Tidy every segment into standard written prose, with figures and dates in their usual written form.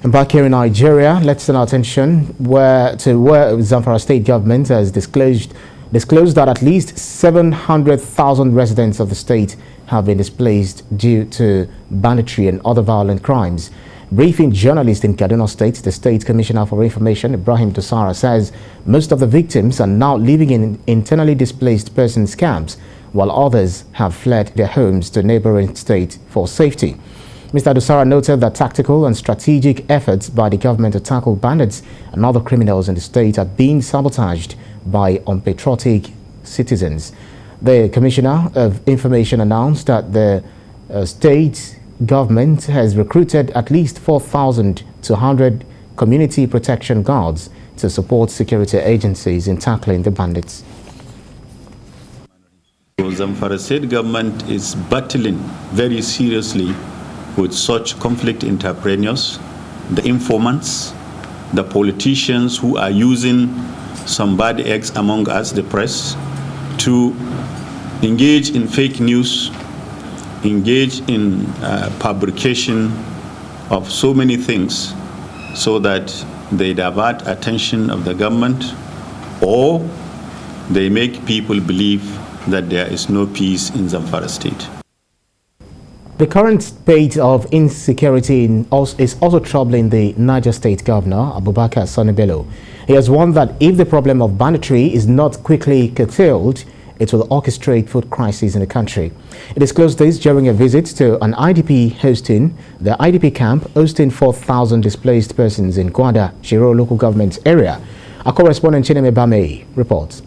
And back here in Nigeria, let's turn our attention where Zamfara state government has disclosed that at least 700,000 residents of the state have been displaced due to banditry and other violent crimes. Briefing journalists in Kaduna State, the State Commissioner for Information, Ibrahim Dosara, says most of the victims are now living in internally displaced persons camps, while others have fled their homes to neighboring states for safety. Mr. Dosara noted that tactical and strategic efforts by the government to tackle bandits and other criminals in the state are being sabotaged by unpatriotic citizens. The Commissioner of Information announced that the state government has recruited at least 4,200 community protection guards to support security agencies in tackling the bandits. The Zamfara state government is battling very seriously with such conflict entrepreneurs, the informants, the politicians who are using some bad eggs among us, the press, to engage in fake news, engage in fabrication of so many things so that they divert attention of the government, or they make people believe that there is no peace in Zamfara state. The current spate of insecurity is also troubling the Niger State Governor, Abubakar Sani Bello. He has warned that if the problem of banditry is not quickly curtailed, it will orchestrate food crisis in the country. He disclosed this during a visit to an IDP camp hosting 4,000 displaced persons in Gwada, Shiroro local government area. Our correspondent Chineme Bamei reports.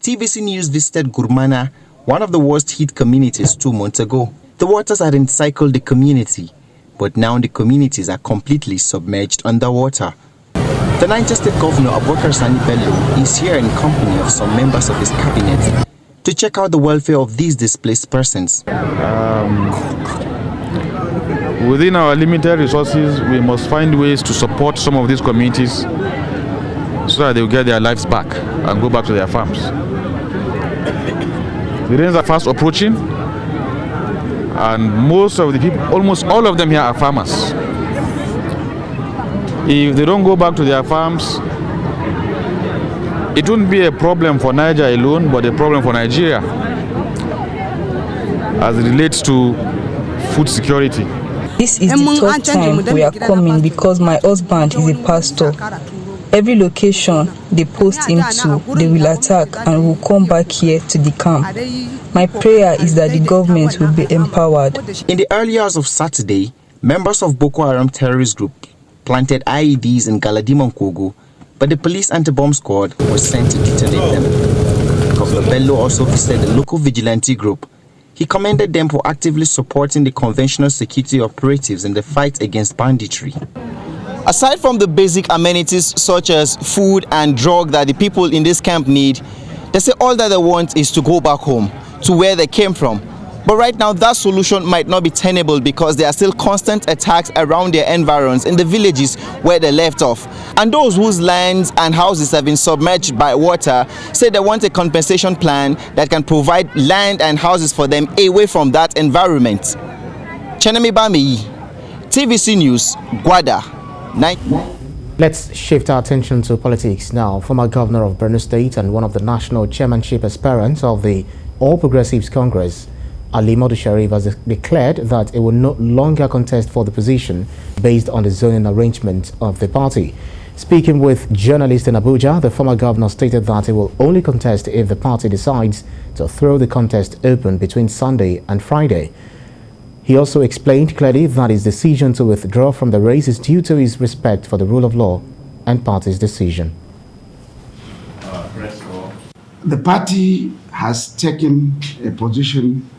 TVC News visited Gurmana, one of the worst hit communities 2 months ago. The waters had encircled the community, but now the communities are completely submerged underwater. The Niger State Governor Abubakar Sani Bello is here in company of some members of his cabinet to check out the welfare of these displaced persons. Within our limited resources, we must find ways to support some of these communities so that they will get their lives back and go back to their farms. The rains are fast approaching, and most of the people, almost all of them here, are farmers. If they don't go back to their farms, it wouldn't be a problem for Niger alone, but a problem for Nigeria as it relates to food security. This is the third time we are coming because my husband is a pastor. Every location they post into, they will attack and will come back here to the camp. My prayer is that the government will be empowered. In the early hours of Saturday, members of Boko Haram terrorist group planted IEDs in Galadima Kogo, but the police anti-bomb squad was sent to detonate them. Gov Bello also visited the local vigilante group. He commended them for actively supporting the conventional security operatives in the fight against banditry. Aside from the basic amenities such as food and drug that the people in this camp need, they say all that they want is to go back home to where they came from. But right now that solution might not be tenable because there are still constant attacks around their environs in the villages where they left off. And those whose lands and houses have been submerged by water say they want a compensation plan that can provide land and houses for them away from that environment. Chenemi Bami, TVC News, Gwada. Let's shift our attention to politics now. Former governor of Benue State and one of the national chairmanship aspirants of the All Progressives Congress, Ali Modu Sharif, has declared that it will no longer contest for the position based on the zoning arrangement of the party. Speaking with journalists in Abuja, the former governor stated that it will only contest if the party decides to throw the contest open between Sunday and Friday. He also explained clearly that his decision to withdraw from the race is due to his respect for the rule of law and party's decision. The party has taken a position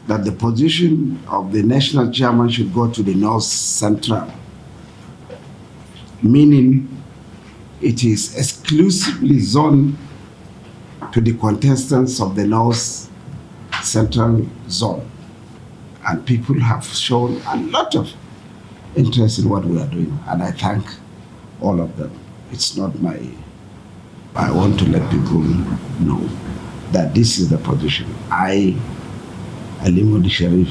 that the position of the national chairman should go to the North Central, meaning it is exclusively zoned to the contestants of the North Central zone. And people have shown a lot of interest in what we are doing, and I thank all of them. It's not I want to let people know that this is the position. I, Ali Modu Sharif,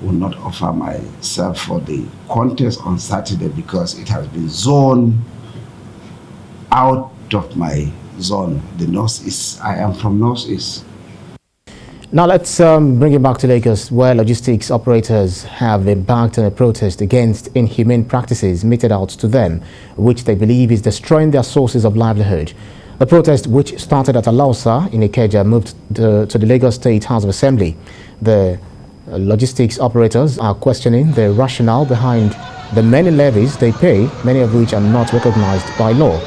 will not offer myself for the contest on Saturday because it has been zoned out of my zone, the Northeast. I am from Northeast. Now let's bring it back to Lagos, where logistics operators have embarked on a protest against inhumane practices meted out to them, which they believe is destroying their sources of livelihood. The protest, which started at Alausa in Ikeja, moved to the Lagos State House of Assembly. The logistics operators are questioning the rationale behind the many levies they pay, many of which are not recognized by law.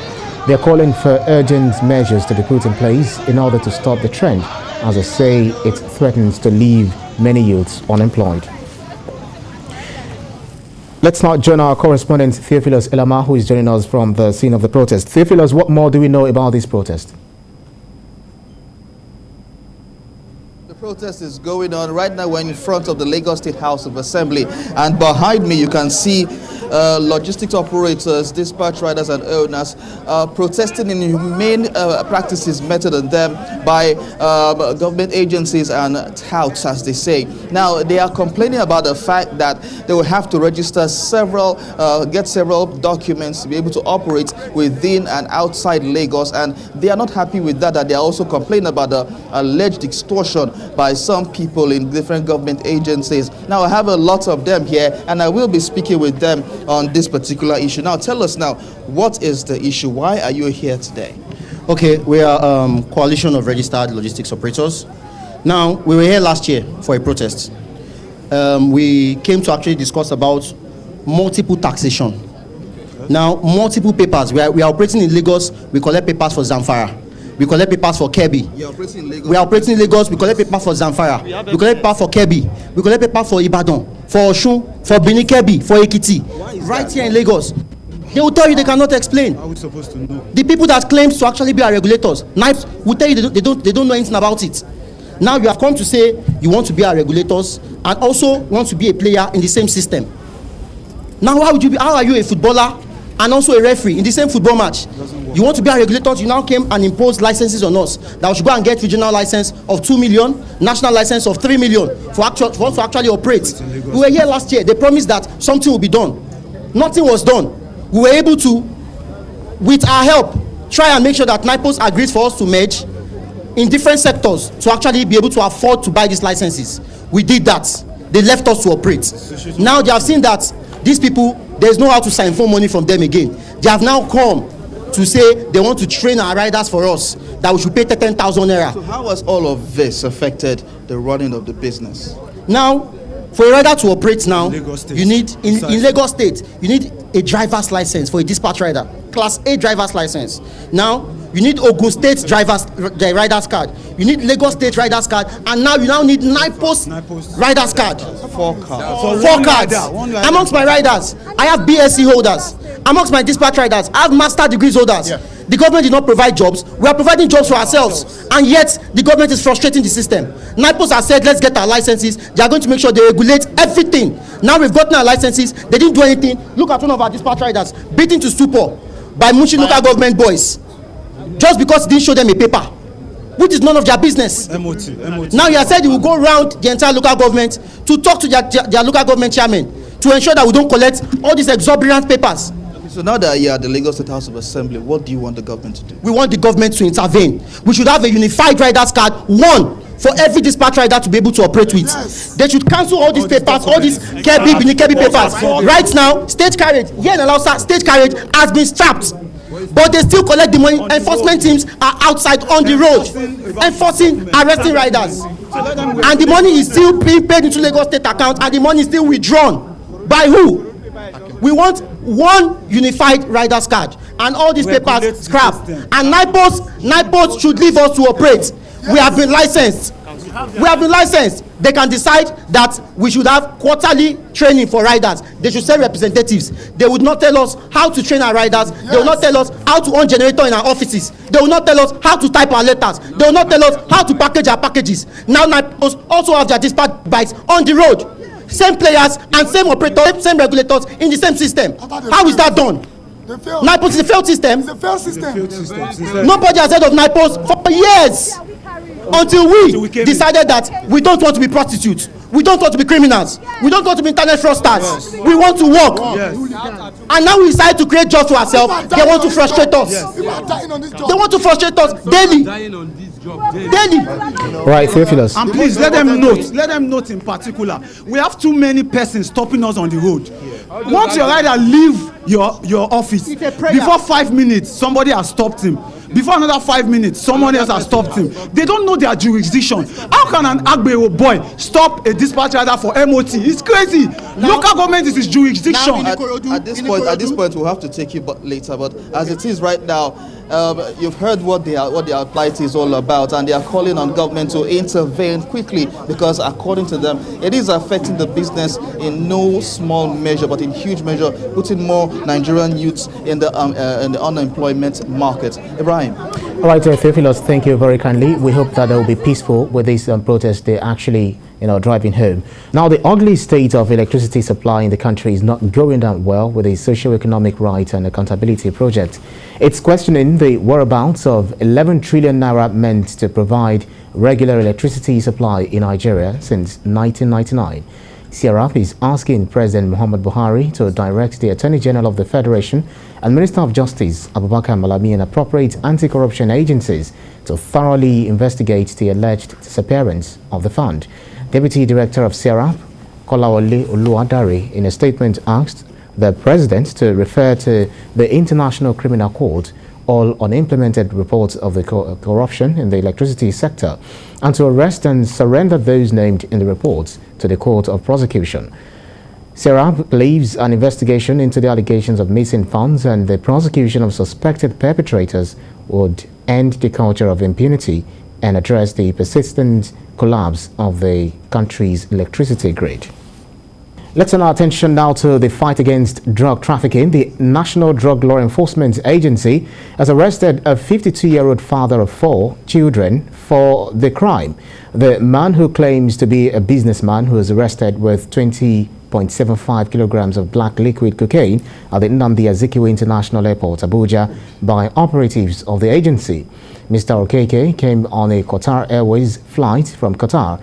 They are calling for urgent measures to be put in place in order to stop the trend, as they say it threatens to leave many youths unemployed. Let's now join our correspondent Theophilus Elama, who is joining us from the scene of the protest. Theophilus, what more do we know about this protest? The protest is going on right now. We're in front of the Lagos State House of Assembly, and behind me you can see logistics operators, dispatch riders and owners protesting inhumane practices meted on them by government agencies and touts, as they say. Now, they are complaining about the fact that they will have to register get several documents to be able to operate within and outside Lagos, and they are not happy with that. They are also complaining about the alleged extortion by some people in different government agencies. Now, I have a lot of them here, and I will be speaking with them on this particular issue. Now, tell us now, what is the issue? Why are you here today? Okay, we are coalition of registered logistics operators. Now, we were here last year for a protest. We came to actually discuss about multiple taxation. Now, multiple papers. We are operating in Lagos. We collect papers for Zamfara. We collect papers for Kebbi. We are operating in Lagos. We collect papers for Zamfara. We collect papers for Kebbi. We collect papers for Ibadan, for Osun, for Benue, Kebbi, for Ekiti. Right here in Lagos. They will tell you they cannot explain. How are we supposed to know? The people that claim to actually be our regulators, NIPES, will tell you they don't know anything about it. Now you have come to say you want to be our regulators and also want to be a player in the same system. Now how are you a footballer and also a referee in the same football match? You want to be our regulators, you now came and imposed licenses on us that we should go and get regional license of 2 million, national license of 3 million for us to actually operate. We were here last year. They promised that something will be done. Nothing was done. We were able to, with our help, try and make sure that NIPOS agrees for us to merge in different sectors to actually be able to afford to buy these licenses. We did that. They left us to operate. Now they have seen that these people, there's no how to sign for money from them again. They have now come to say they want to train our riders for us, that we should pay 10,000 naira. So how has all of this affected the running of the business? Now, for a rider to operate now, you need, in Lagos State, you need a driver's license for a dispatch rider, class A driver's license. Now, you need Ogun State rider's card. You need Lagos State rider's card, and now you now need NIPOS rider's card. 4 cards. 4 cards. Amongst my riders, I have BSc holders. Amongst my dispatch riders, I have master degrees holders. Yeah. The government did not provide jobs. We are providing jobs for ourselves, and yet the government is frustrating the system. NIPOS has said, let's get our licenses. They are going to make sure they regulate everything. Now we've gotten our licenses. They didn't do anything. Look at one of our dispatch riders beaten to stupor by Munchi local government boys, just because he didn't show them a paper, which is none of their business. MOT. Now he has said he will go around the entire local government to talk to their local government chairman to ensure that we don't collect all these exorbitant papers. So now that you are at the Lagos State House of Assembly, what do you want the government to do? We want the government to intervene. We should have a unified rider's card, one for every dispatch rider to be able to operate with. Yes. They should cancel all these papers, all these Kebbi papers. Right now, stage carriage, here in Alausa, stage carriage has been strapped. But they still collect the money. Enforcement teams are outside on the road, enforcing, arresting riders. And the money is still being paid into Lagos State account, and the money is still withdrawn. By who? We want one unified rider's card, and all these papers scrapped. And NIPOS should leave us to operate. We have been licensed. They can decide that we should have quarterly training for riders. They should send representatives. They would not tell us how to train our riders. Yes. They will not tell us how to on generator in our offices. They will not tell us how to type our letters. They will not tell us how to package our packages. Now NIPOS also have their dispatch bikes on the road. Same players and same operators, same regulators in the same system. How is that done? NIPOS is a failed system. It's a failed system. Nobody has heard of NIPOS for years. Until we decided that we don't want to be prostitutes. We don't want to be criminals. We don't want to be internet fraudsters. We want to work. And now we decide to create jobs for ourselves. They want to frustrate us. They want to frustrate us daily. Daily. Right, Theophilus. And please let them note in particular, we have too many persons stopping us on the road. Once your rider leave your office, before 5 minutes, somebody has stopped him. Before another 5 minutes, someone else has stopped him. They don't know their jurisdiction. How can an Agbero boy stop a dispatch rider for MOT? It's crazy. Local government is his jurisdiction. At this point, we'll have to take you later. But as it is right now, you've heard what their plight is all about, and they are calling on government to intervene quickly because, according to them, it is affecting the business in no small measure, but in huge measure, putting more Nigerian youths in the unemployment market. Ibrahim. All right, Theophilus, thank you very kindly. We hope that they will be peaceful with this protest. They're actually, driving home. Now, the ugly state of electricity supply in the country is not going down well with the socio-economic right and accountability project. It's questioning the whereabouts of 11 trillion naira meant to provide regular electricity supply in Nigeria since 1999. CRAP is asking President Muhammad Buhari to direct the Attorney General of the Federation and Minister of Justice, Abubakar Malami, and appropriate anti-corruption agencies to thoroughly investigate the alleged disappearance of the fund. Deputy Director of CRAP, Kolawole Oluwadare, in a statement asked the President to refer to the International Criminal Court all unimplemented reports of the corruption in the electricity sector and to arrest and surrender those named in the reports to the Court of Prosecution. CRAP believes an investigation into the allegations of missing funds and the prosecution of suspected perpetrators would end the culture of impunity and address the persistent collapse of the country's electricity grid. Let's turn our attention now to the fight against drug trafficking. The National Drug Law Enforcement Agency has arrested a 52-year-old father of 4 children for the crime. The man, who claims to be a businessman, who was arrested with 20.75 kilograms of black liquid cocaine at the Nnamdi Azikiwe International Airport, Abuja, by operatives of the agency. Mr. Okeke came on a Qatar Airways flight from Qatar.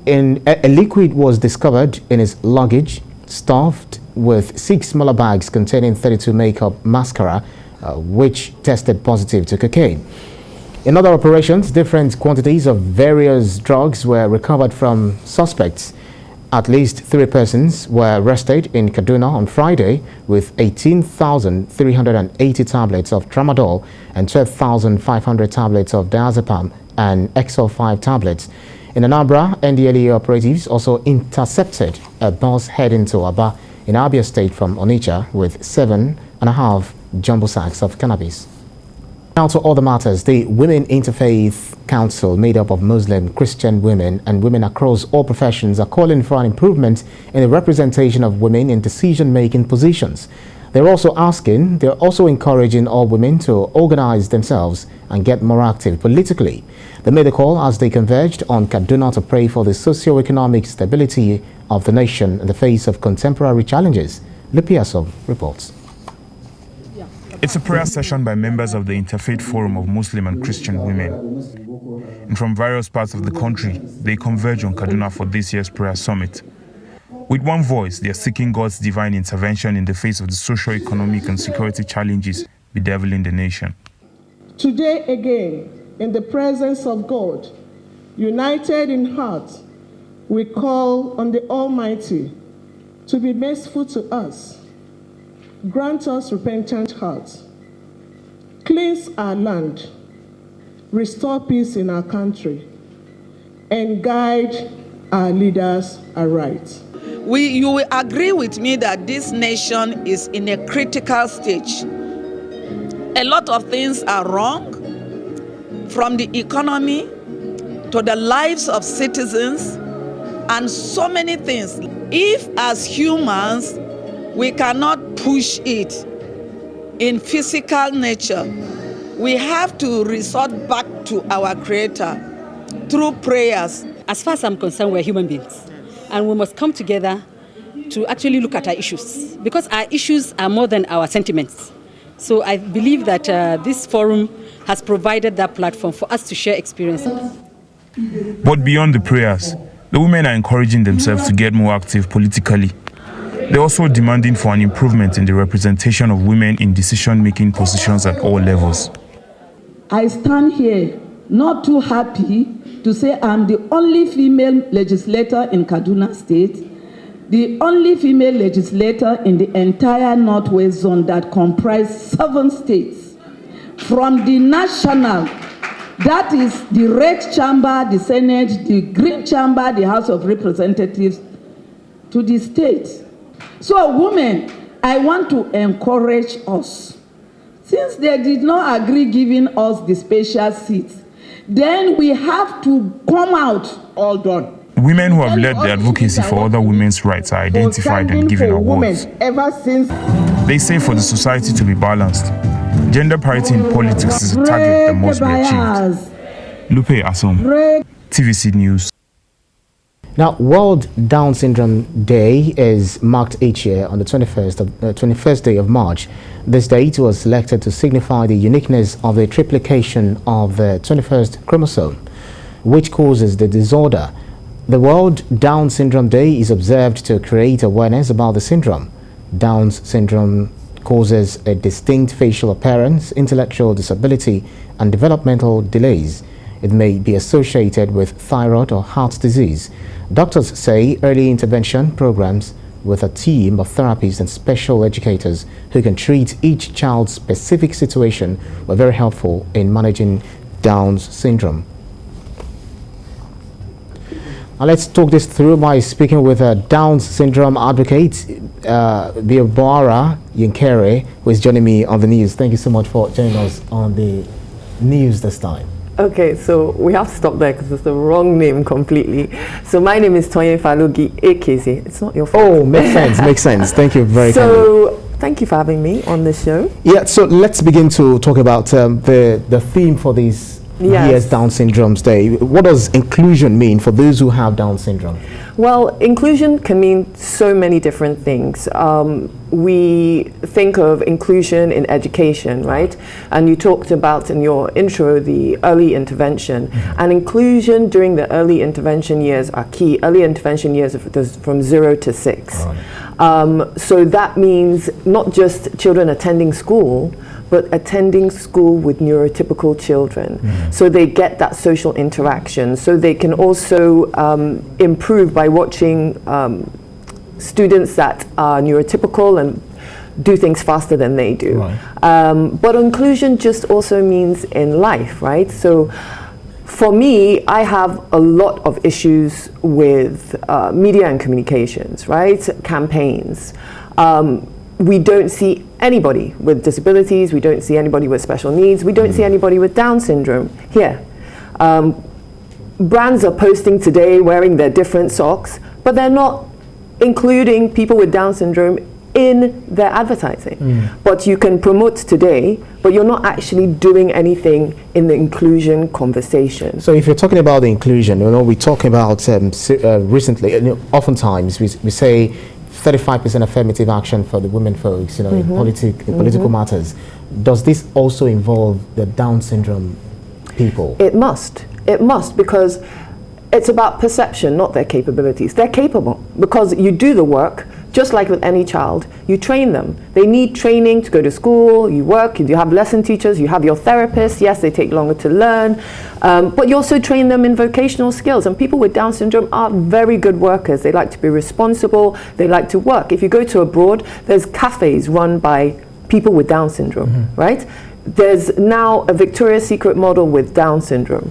A liquid was discovered in his luggage, stuffed with 6 smaller bags containing 32 makeup mascara, which tested positive to cocaine. In other operations, different quantities of various drugs were recovered from suspects. At least 3 persons were arrested in Kaduna on Friday with 18,380 tablets of tramadol and 12,500 tablets of diazepam and XL5 tablets. In Anambra, NDLEA operatives also intercepted a bus heading to Aba in Abia State from Onitsha with 7.5 jumbo sacks of cannabis. Now to other matters. The Women Interfaith Council, made up of Muslim, Christian women and women across all professions, are calling for an improvement in the representation of women in decision-making positions. They're also encouraging all women to organize themselves and get more active politically. They made a call as they converged on Kaduna to pray for the socio-economic stability of the nation in the face of contemporary challenges. Lupiaso reports. It's a prayer session by members of the Interfaith Forum of Muslim and Christian Women. And from various parts of the country, they converge on Kaduna for this year's prayer summit. With one voice, they are seeking God's divine intervention in the face of the socio-economic and security challenges bedeviling the nation. Today again, in the presence of God, united in heart, we call on the Almighty to be merciful to us. Grant us repentant hearts. Cleanse our land. Restore peace in our country. And guide our leaders aright. You will agree with me that this nation is in a critical stage. A lot of things are wrong, from the economy to the lives of citizens, and so many things. If as humans we cannot push it in physical nature, we have to resort back to our Creator through prayers. As far as I'm concerned, we're human beings, and we must come together to actually look at our issues, because our issues are more than our sentiments. So I believe that this forum has provided that platform for us to share experiences. But beyond the prayers, The women are encouraging themselves to get more active politically. They're also demanding for an improvement in the representation of women in decision-making positions at all levels. I stand here not too happy to say I'm the only female legislator in Kaduna State, the only female legislator in the entire Northwest Zone that comprises 7 states. From the national, that is the Red Chamber, the Senate, the Green Chamber, the House of Representatives, to the state. So women, I want to encourage us. Since they did not agree giving us the special seats, then we have to come out. All done. Women who have led the advocacy for other women's rights are identified and given awards. Ever since they say for the society to be balanced, gender parity in politics is a target that must be achieved. Lupe Asom, TVC News. Now, World Down Syndrome Day is marked each year on the 21st day of March. This date was selected to signify the uniqueness of the triplication of the 21st chromosome, which causes the disorder. The World Down Syndrome Day is observed to create awareness about the syndrome. Down syndrome causes a distinct facial appearance, intellectual disability, and developmental delays. It may be associated with thyroid or heart disease. Doctors say early intervention programs with a team of therapists and special educators who can treat each child's specific situation were very helpful in managing Down syndrome. Now let's talk this through by speaking with a Down syndrome advocate, Abubakar Yankere, who is joining me on the news. Thank you so much for joining us on the news this time. Okay, so we have to stop there because it's the wrong name completely. So my name is Toyin Falogi AKZ. It's not your fault. Oh, makes sense, makes sense. Thank you very much. So thank you for having me on the show. Yeah, so let's begin to talk about the theme for this year's Down Syndrome's Day. What does inclusion mean for those who have Down syndrome? Well, inclusion can mean so many different things. We think of inclusion in education, right? And you talked about in your intro the early intervention. And inclusion during the early intervention years are key. Early intervention years are from 0 to 6. So that means not just children attending school, but attending school with neurotypical children. So they get that social interaction. So they can also improve by watching students that are neurotypical and do things faster than they do. But inclusion just also means in life, right? So for me, I have a lot of issues with media and communications, right? Campaigns. We don't see anybody with disabilities, we don't see anybody with special needs, we don't see anybody with Down syndrome here. Brands are posting today wearing their different socks, but they're not including people with Down syndrome in their advertising. But you can promote today, but you're not actually doing anything in the inclusion conversation. So if you're talking about the inclusion, you know, we talk about recently, oftentimes we say 35% affirmative action for the women folks, you know, in political matters. Does this also involve the Down syndrome people? It must, because it's about perception, not their capabilities. They're capable because you do the work, just like with any child. You train them. They need training to go to school, you work, you have lesson teachers, you have your therapists. Yes, they take longer to learn, but you also train them in vocational skills. And people with Down syndrome are very good workers. They like to be responsible, they like to work. If you go to abroad, there's cafes run by people with Down syndrome, right? There's now a Victoria's Secret model with Down syndrome.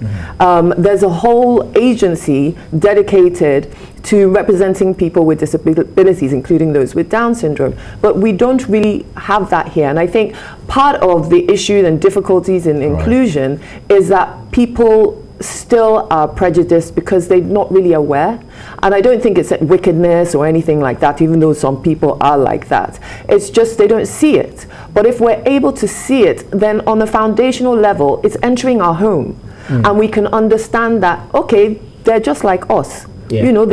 There's a whole agency dedicated to representing people with disabilities, including those with Down syndrome. But we don't really have that here. And I think part of the issue and difficulties in inclusion is that people still are prejudiced because they're not really aware. And I don't think it's wickedness or anything like that, even though some people are like that. It's just they don't see it. But if we're able to see it, then on a foundational level, it's entering our home. And we can understand that, okay, they're just like us. You know,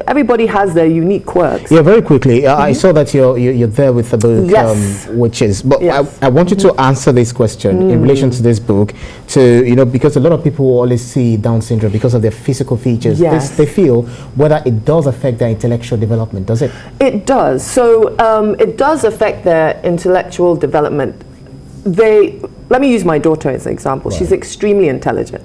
everybody has their unique quirks. Yeah, very quickly. I saw that you're there with the book, which is. But I want you to answer this question in relation to this book, because a lot of people always see Down syndrome because of their physical features. Yes. They feel whether it does affect their intellectual development. Does it? It does. So it does affect their intellectual development. Let me use my daughter as an example. Right. She's extremely intelligent.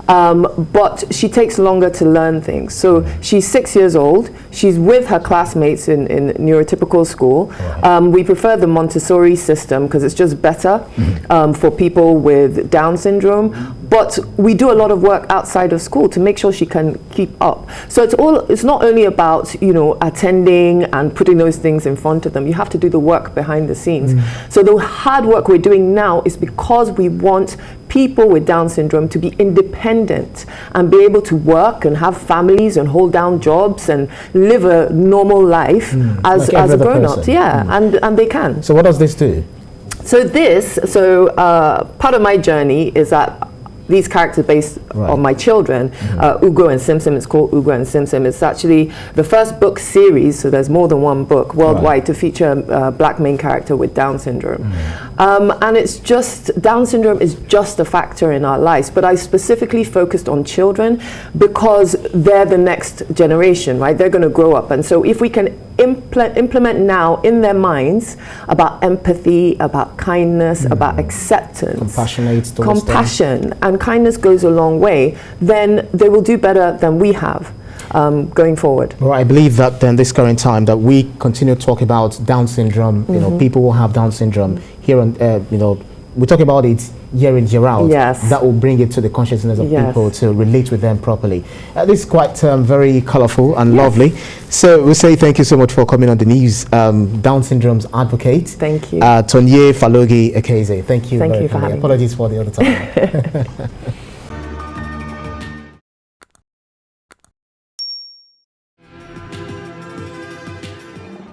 But she takes longer to learn things. So she's 6 years old. She's with her classmates in neurotypical school. We prefer the Montessori system because it's just better for people with Down syndrome. But we do a lot of work outside of school to make sure she can keep up. So it's not only about, attending and putting those things in front of them. You have to do the work behind the scenes. So the hard work we're doing now is because we want people with Down syndrome to be independent and be able to work and have families and hold down jobs and live a normal life as a grown-up. Yeah, and they can. So what does this do? So part of my journey is that these characters based on my children, Ugo and Simsim. It's called Ugo and Simsim. It's actually the first book series, so there's more than one book worldwide to feature a black main character with Down syndrome. And it's just, Down syndrome is just a factor in our lives, but I specifically focused on children because they're the next generation, right? They're going to grow up. And so if we can implement now in their minds about empathy, about kindness, about acceptance, compassion, and kindness goes a long way, then they will do better than we have going forward. Well, I believe that in this current time that we continue to talk about Down syndrome, people who have Down syndrome here on, we talk about it year in, year out. Yes. That will bring it to the consciousness of people to relate with them properly. This is quite very colorful and lovely. So we say thank you so much for coming on the news. Down syndrome's advocate. Thank you. Tonye Falogi Ekeze. Thank you. Thank you for having me. Apologies for the other time.